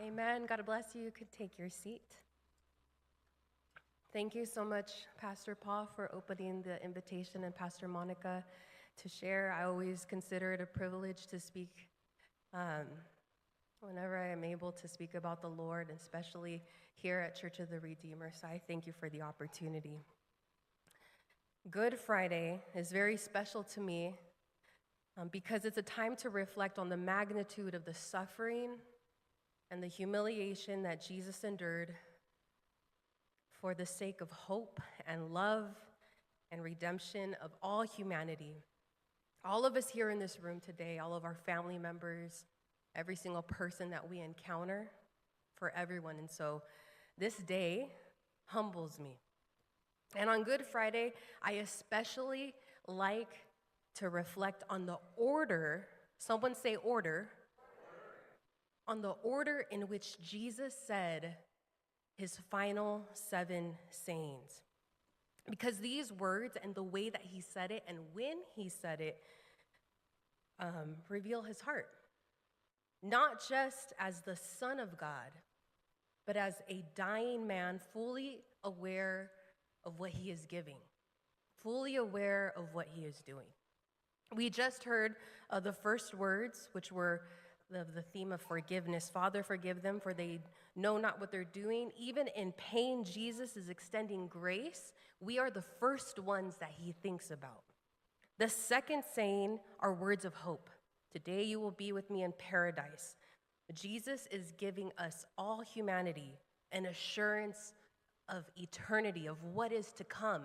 Amen. God bless you. You could take your seat. Thank you so much, Pastor Paul, for opening the invitation, and Pastor Monica to share. I always consider it a privilege to speak whenever I am able to speak about the Lord, especially here at Church of the Redeemer. So I thank you for the opportunity. Good Friday is very special to me because it's a time to reflect on the magnitude of the suffering and the humiliation that Jesus endured for the sake of hope and love and redemption of all humanity. All of us here in this room today, all of our family members, every single person that we encounter, for everyone. And so this day humbles me. And on Good Friday, I especially like to reflect on the order, someone say order, on the order in which Jesus said his final 7 sayings. Because these words and the way that he said it and when he said it reveal his heart. Not just as the Son of God, but as a dying man fully aware of what he is giving, fully aware of what he is doing. We just heard the first words, which were the theme of forgiveness. Father, forgive them, for they know not what they're doing. Even in pain, Jesus is extending grace. We are the first ones that he thinks about. The second saying are words of hope. Today you will be with me in paradise. Jesus is giving us, all humanity, an assurance of eternity, of what is to come.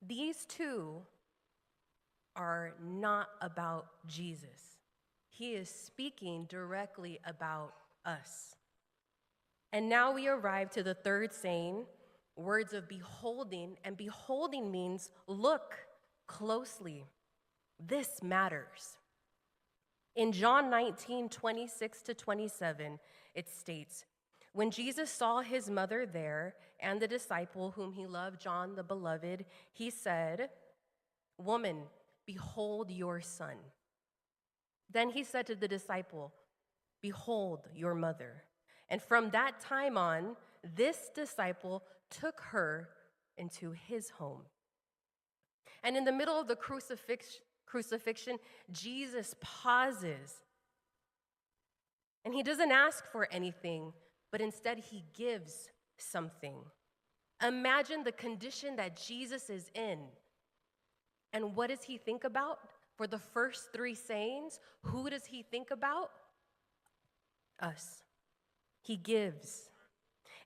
These two are not about Jesus. He is speaking directly about us. And now we arrive to the third saying, words of beholding, and beholding means look closely. This matters. In John 19:26-27, it states, when Jesus saw his mother there and the disciple whom he loved, John the beloved, he said, woman, behold your son. Then he said to the disciple, behold your mother. And from that time on, this disciple took her into his home. And in the middle of the crucifixion, Jesus pauses. And he doesn't ask for anything, but instead he gives something. Imagine the condition that Jesus is in. And what does he think about? For the first 3 sayings, who does he think about? Us. He gives.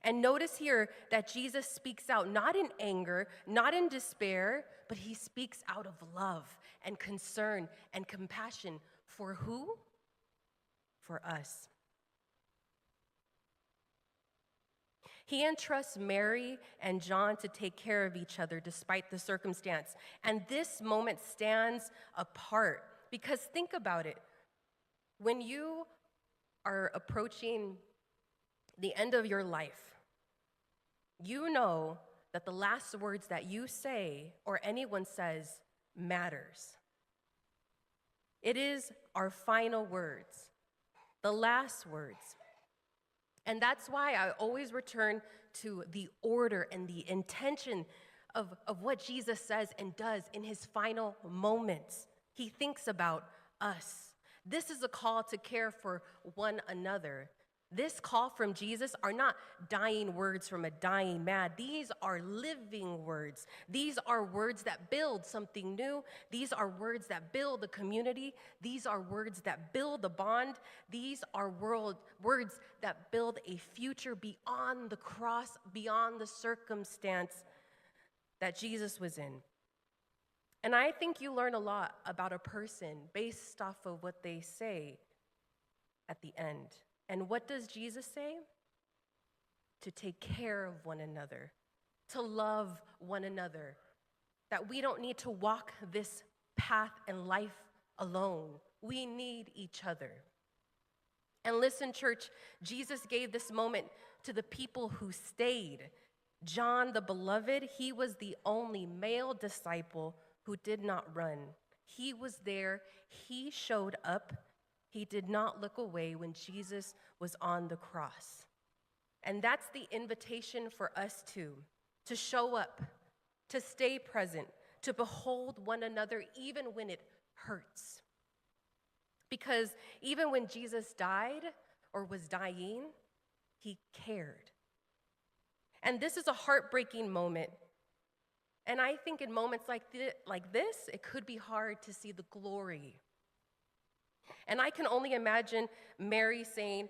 And notice here that Jesus speaks out not in anger, not in despair, but he speaks out of love and concern and compassion. For who? For us. He entrusts Mary and John to take care of each other despite the circumstance. And this moment stands apart because think about it. When you are approaching the end of your life, you know that the last words that you say or anyone says matters. It is our final words, the last words. And that's why I always return to the order and the intention of what Jesus says and does in his final moments. He thinks about us. This is a call to care for one another. This call from Jesus are not dying words from a dying man. These are living words. These are words that build something new. These are words that build a community. These are words that build a bond. These are words that build a future beyond the cross, beyond the circumstance that Jesus was in. And I think you learn a lot about a person based off of what they say at the end. And what does Jesus say? To take care of one another, to love one another, that we don't need to walk this path in life alone. We need each other. And listen, church, Jesus gave this moment to the people who stayed. John the beloved, he was the only male disciple who did not run. He was there. He showed up. He did not look away when Jesus was on the cross. And that's the invitation for us too, to show up, to stay present, to behold one another even when it hurts. Because even when Jesus died or was dying, he cared. And this is a heartbreaking moment. And I think in moments like this, it could be hard to see the glory. And I can only imagine Mary saying,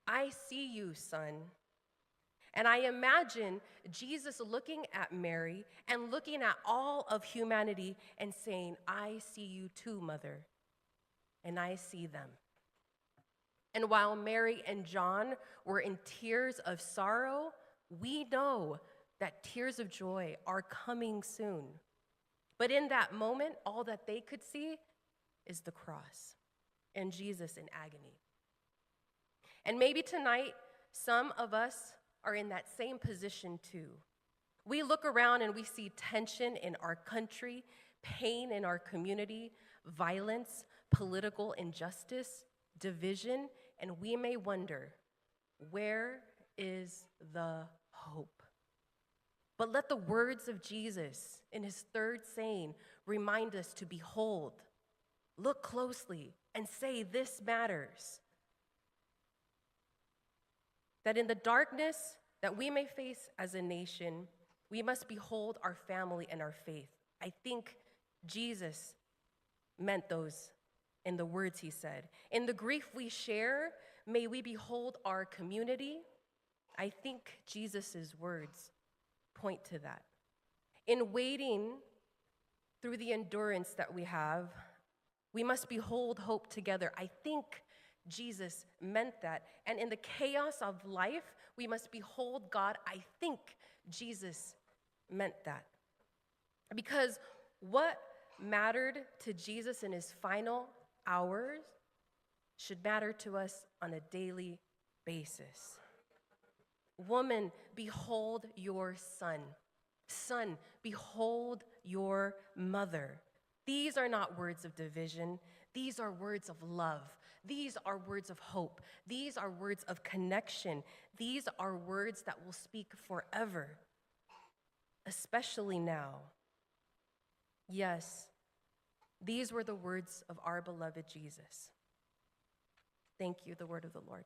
"I see you, son." And I imagine Jesus looking at Mary and looking at all of humanity and saying, "I see you too, mother, and I see them." And while Mary and John were in tears of sorrow, we know that tears of joy are coming soon. But in that moment, all that they could see is the cross and Jesus in agony. And maybe tonight, some of us are in that same position too. We look around and we see tension in our country, pain in our community, violence, political injustice, division, and we may wonder, where is the hope? But let the words of Jesus in his third saying remind us to behold, look closely, and say this matters. That in the darkness that we may face as a nation, we must behold our family and our faith. I think Jesus meant those in the words he said. In the grief we share, may we behold our community. I think Jesus' words point to that. In waiting through the endurance that we have, we must behold hope together. I think Jesus meant that. And in the chaos of life, we must behold God. I think Jesus meant that. Because what mattered to Jesus in his final hours should matter to us on a daily basis. Woman, behold your son. Son, behold your mother. These are not words of division. These are words of love. These are words of hope. These are words of connection. These are words that will speak forever, especially now. Yes, these were the words of our beloved Jesus. Thank you, the word of the Lord.